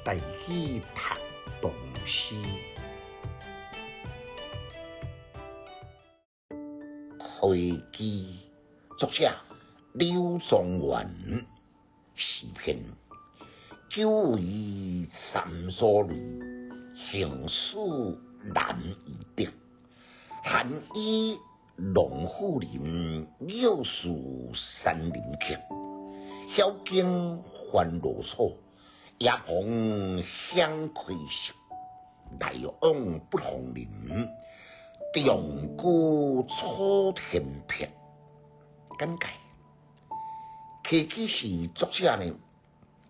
带去读唐诗。开机，作者柳宗元。诗篇：久违三所类，情史难以得。寒衣龙虎林，柳树山林客。晓经还罗草，夜篷香窥色。来往不同林，重古楚天阙。简介：开机是作者呢，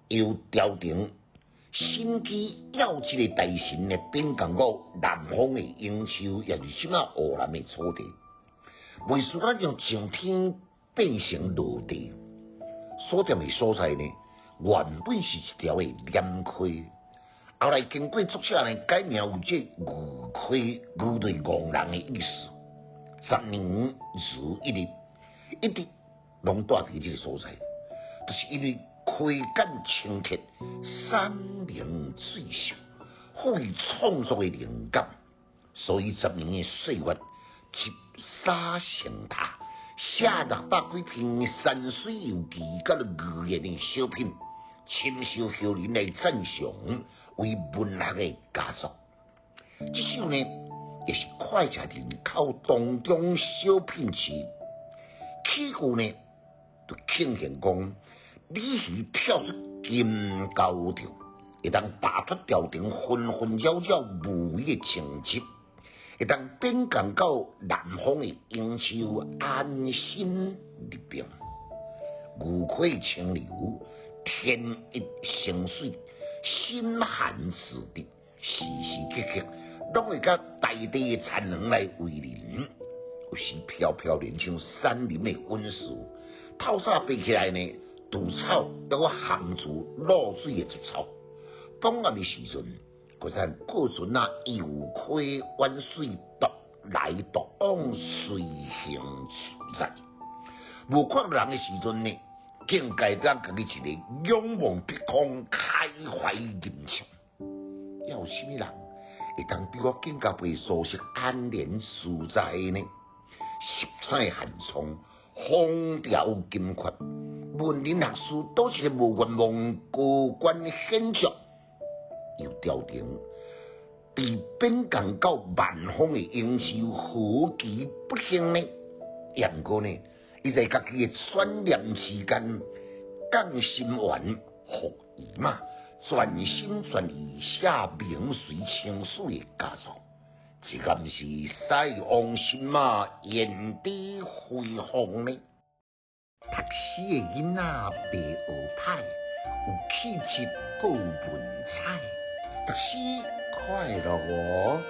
由朝廷新机要这个大臣呢，并讲到南方的英秋，也是什么湖南的楚地，为使咱用上天变成落地，所在的所在呢，原本是一条的连溪。后来经过作者呢改名有这鱼溪，鱼对戇人的意思。10年如一日，一直拢住伫这个所在，就是因为溪澗清澈，山明水秀，赋予创作的灵感，所以10年的岁月积沙成塔，写600几篇山水游记，甲寓言的小品，深受后人来赞赏为文学的佳作。这首呢，也是脍炙人口当中小品词，起句呢，就庆幸讲，鲤鱼跳出金高潮，会当打出朝廷纷纷扰扰无语的情节，会当变讲到南方的英秋安心入病。鱼溪清流，天一生水，心寒此地，时时刻刻拢会甲大地的产能来为人。有时飘飘然像山林的温树，透早飞起来呢，稻草都有含住露水的竹草。傍晚的时阵，嗰阵过船游溪玩水，独来独往，随行自在。无看人的时阵呢，更该当家己一个仰望碧空，开怀吟唱。要有什么人会当比我更加被舒适、安然自在呢？色彩寒窗，风调金阔，文人学士都是无愿望高官显著，又朝廷被贬降到万方的英秋，何其不幸呢？不过呢，伊在家己的转念之间，降心丸服伊嘛，全心全意写名垂青史的佳作。这敢是西王神马，炎帝辉煌呢？读诗的囡仔袂学歹，有气质，够文采。读诗快乐哦！